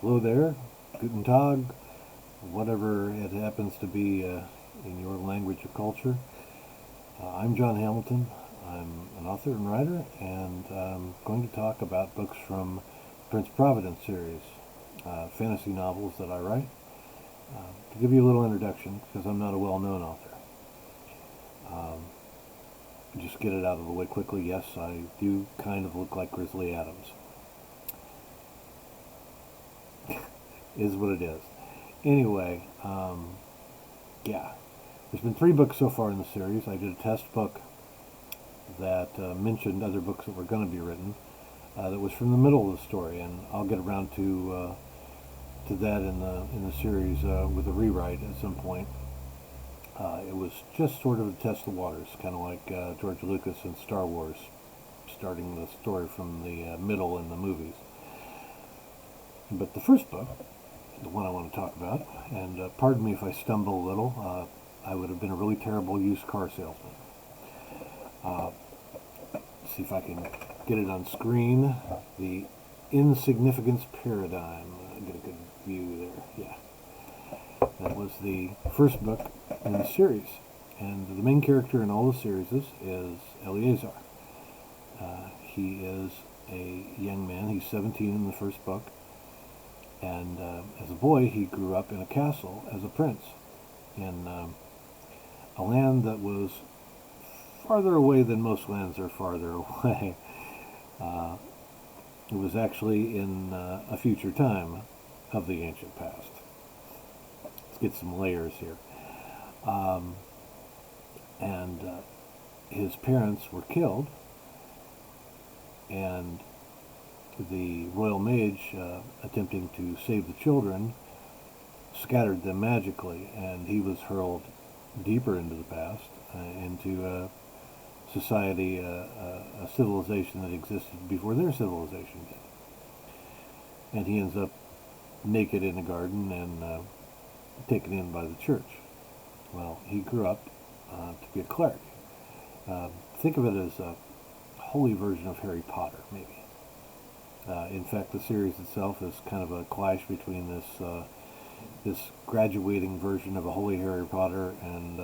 Hello there, Guten Tag, whatever it happens to be in your language or culture. I'm John Hamilton. I'm an author and writer, and I'm going to talk about books from Prince of Providence series, fantasy novels that I write. To give you a little introduction, because I'm not a well-known author. Just get it out of the way quickly. Yes, I do kind of look like Grizzly Adams. Is what it is. Anyway, yeah. There's been 3 books so far in the series. I did a test book that mentioned other books that were going to be written. That was from the middle of the story, and I'll get around to that in the series with a rewrite at some point. It was just sort of a test the waters, kind of like George Lucas and Star Wars, starting the story from the middle in the movies. But the first book, the one I want to talk about, and pardon me if I stumble a little, I would have been a really terrible used car salesman. See if I can get it on screen. The Insignificance Paradigm. Get a good view there. Yeah. That was the first book in the series. And the main character in all the series is Eleazar. He is a young man. He's 17 in the first book. And as a boy, he grew up in a castle as a prince in a land that was farther away than most lands are farther away. It was actually in a future time of the ancient past. Let's get some layers here. And his parents were killed, and the royal mage, attempting to save the children, scattered them magically, and he was hurled deeper into the past, into a society, a civilization that existed before their civilization did. And he ends up naked in a garden and taken in by the church. Well, he grew up to be a cleric. Think of it as a holy version of Harry Potter, maybe. In fact, the series itself is kind of a clash between this graduating version of a holy Harry Potter and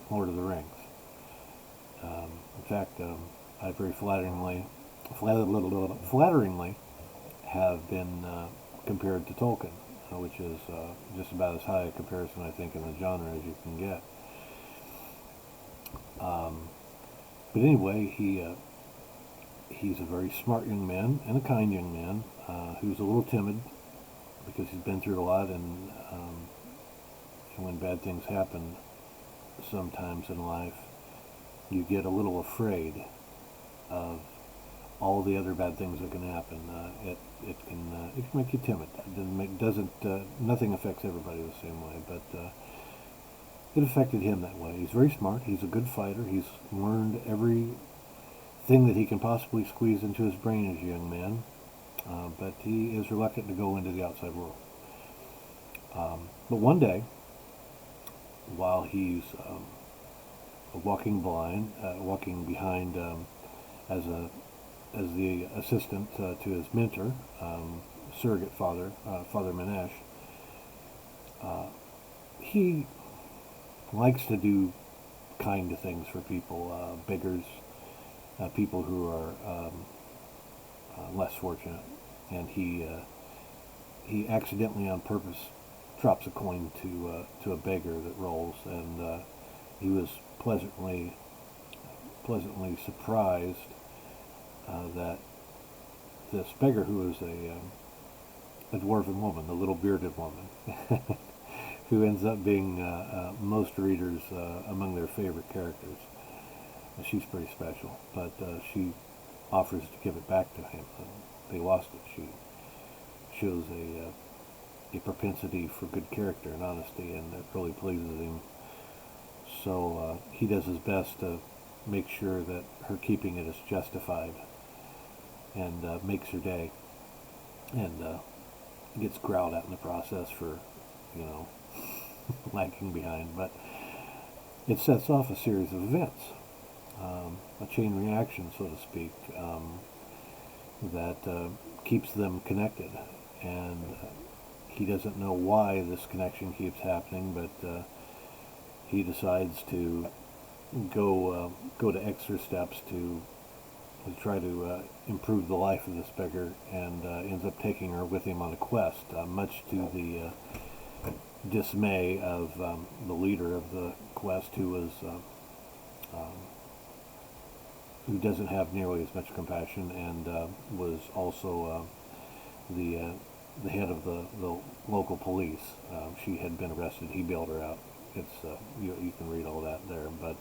Lord of the Rings. In fact, I very flatteringly have been compared to Tolkien, which is just about as high a comparison, I think, in the genre as you can get. But anyway, he's a very smart young man and a kind young man who's a little timid because he's been through a lot, and when bad things happen sometimes in life, you get a little afraid of all the other bad things that can happen. It can make you timid. Nothing affects everybody the same way, but it affected him that way. He's very smart. He's a good fighter. He's learned everything that he can possibly squeeze into his brain as a young man, but he is reluctant to go into the outside world. But one day, while he's walking behind as the assistant to his mentor, surrogate father, Father Manesh, he likes to do kind things for people, beggars, people who are less fortunate, and he accidentally, on purpose, drops a coin to a beggar that rolls, and he was pleasantly surprised that this beggar, who was a dwarven woman, a little bearded woman, who ends up being most readers among their favorite characters. She's pretty special, but she offers to give it back to him. They lost it. She shows a propensity for good character and honesty, and it really pleases him. So he does his best to make sure that her keeping it is justified, and makes her day, and gets growled at in the process for, lagging behind. But it sets off a series of events, a chain reaction, so to speak, that keeps them connected. And he doesn't know why this connection keeps happening, but he decides to go to extra steps to try to improve the life of this beggar, and ends up taking her with him on a quest, much to the dismay of the leader of the quest, who doesn't have nearly as much compassion, and was also the head of the local police. She had been arrested. He bailed her out. It's you can read all that there, but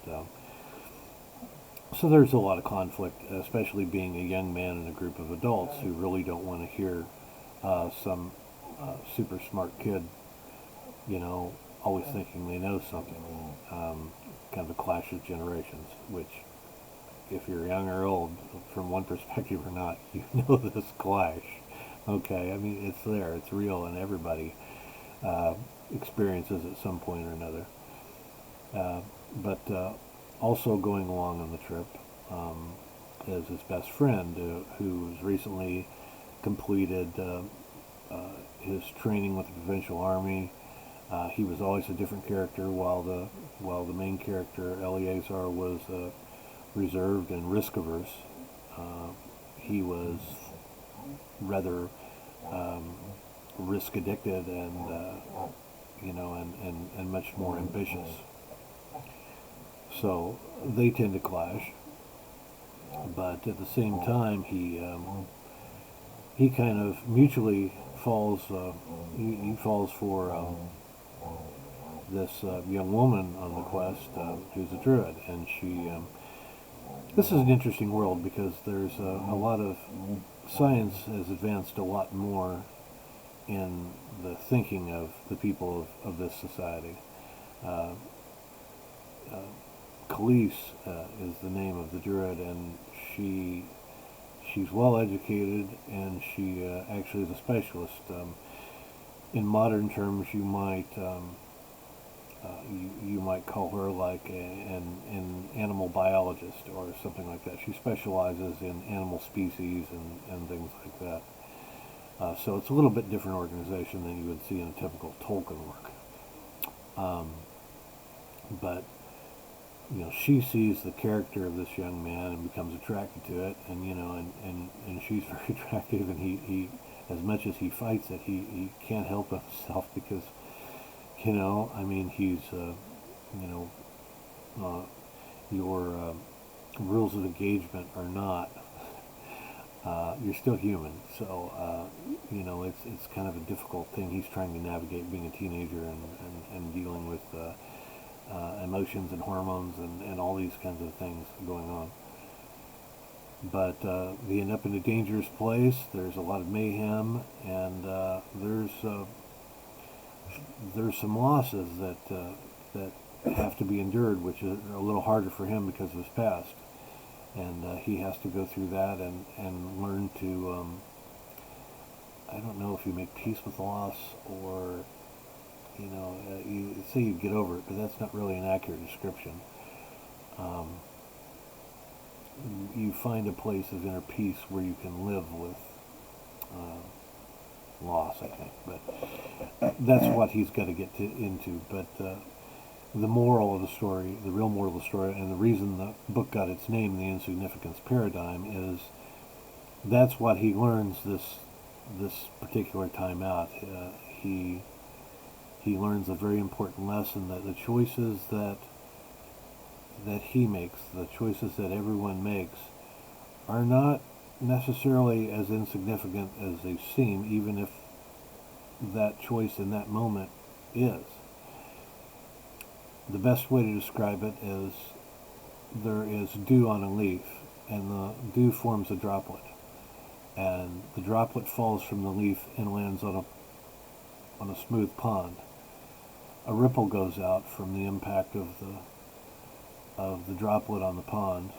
so there's a lot of conflict, especially being a young man in a group of adults who really don't want to hear some super smart kid, always thinking they know something. Kind of a clash of generations, which, if you're young or old, from one perspective or not, you know this clash. Okay, I mean, it's there, it's real, and everybody experiences at some point or another. But also going along on the trip is his best friend, who's recently completed his training with the Provincial Army. He was always a different character, while the main character, Eleazar, was reserved and risk averse. He was rather risk addicted, and much more ambitious. So they tend to clash, but at the same time, he kind of mutually falls. He falls for this young woman on the quest, who's a druid, and she. This is an interesting world because there's a lot of science has advanced a lot more in the thinking of the people of this society. Khalees is the name of the druid, and she's well educated, and she actually is a specialist. In modern terms, you might call her like an animal biologist or something like that. She specializes in animal species and things like that. So it's a little bit different organization than you would see in a typical Tolkien work. But she sees the character of this young man and becomes attracted to it, and she's very attractive, and he as much as he fights it, he can't help himself because, I mean, he's, your rules of engagement are not, you're still human, so, it's kind of a difficult thing. He's trying to navigate being a teenager and dealing with emotions and hormones and all these kinds of things going on. But they end up in a dangerous place. There's a lot of mayhem, and there's some losses that have to be endured, which is a little harder for him because of his past. And he has to go through that and learn to, I don't know if you make peace with loss or, you say you get over it, but that's not really an accurate description. You find a place of inner peace where you can live with loss, I think. But that's what he's got to get into. But the moral of the story, the real moral of the story, and the reason the book got its name, The Insignificance Paradigm, is that's what he learns this particular time out. He learns a very important lesson, that the choices that he makes, the choices that everyone makes, are not necessarily as insignificant as they seem, even if that choice in that moment is. The best way to describe it is there is dew on a leaf, and the dew forms a droplet, and the droplet falls from the leaf and lands on a smooth pond. A ripple goes out from the impact of the droplet on the pond,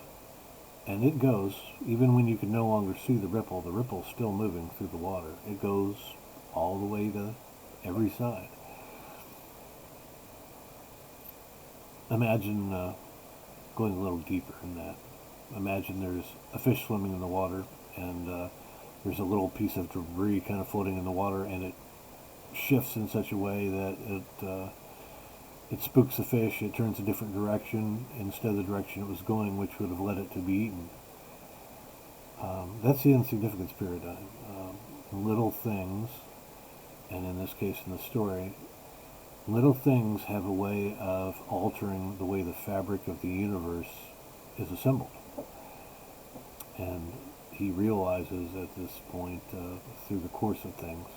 and it goes, even when you can no longer see the ripple's still moving through the water. It goes all the way to every side. Imagine going a little deeper in that. Imagine there's a fish swimming in the water, and there's a little piece of debris kind of floating in the water, and shifts in such a way that it spooks the fish. It turns a different direction instead of the direction it was going, which would have led it to be eaten. That's the insignificance paradigm. Little things, and in this case in the story, little things have a way of altering the way the fabric of the universe is assembled. And he realizes at this point, through the course of things,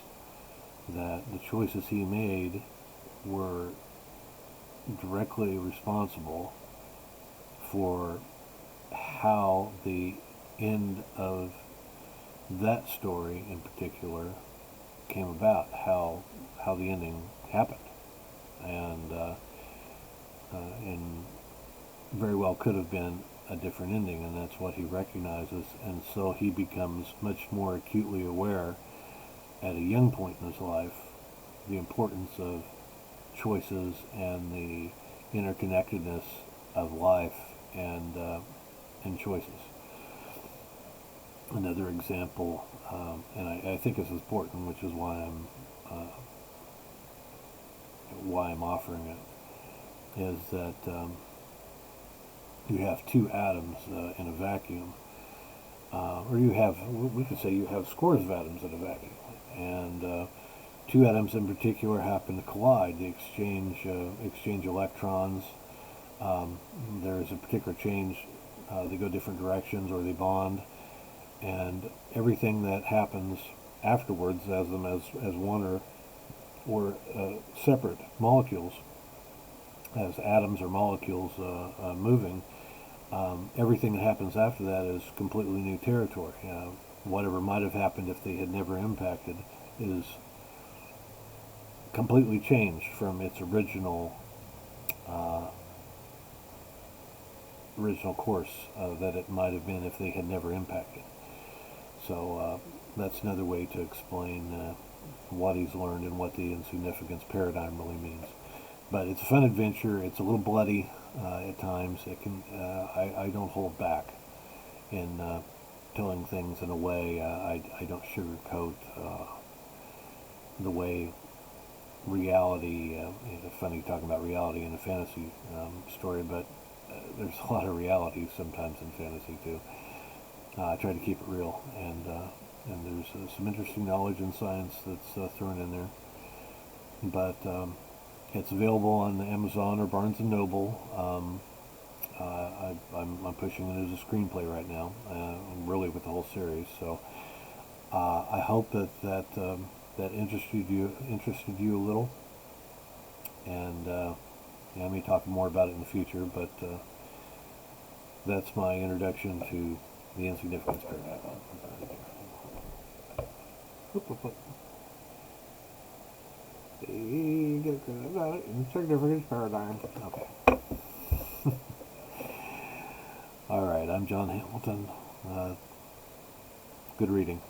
that the choices he made were directly responsible for how the end of that story in particular came about, how the ending happened, and very well could have been a different ending, and that's what he recognizes, and so he becomes much more acutely aware at a young point in his life the importance of choices and the interconnectedness of life and choices. Another example, and I think it's important, which is why I'm offering it, is that you have two atoms in a vacuum, or we could say you have scores of atoms in a vacuum, and two atoms in particular happen to collide. They exchange electrons. There's a particular change. They go different directions, or they bond, and everything that happens afterwards, as them as one or separate molecules, as atoms or molecules moving. Everything that happens after that is completely new territory. Whatever might have happened if they had never impacted is completely changed from its original course that it might have been if they had never impacted. So that's another way to explain what he's learned and what the insignificance paradigm really means. But it's a fun adventure. It's a little bloody at times. It can. I don't hold back in telling things in a way. I don't sugarcoat the way reality. It's funny talking about reality in a fantasy story, but there's a lot of reality sometimes in fantasy too. I try to keep it real, and there's some interesting knowledge and science that's thrown in there. But it's available on Amazon or Barnes and Noble. I'm pushing it as a screenplay right now, really with the whole series. So I hope that interested you a little, and I may talk more about it in the future. But that's my introduction to the insignificance paradigm. Insignificance paradigm. Okay. All right. I'm John Hamilton. Good reading.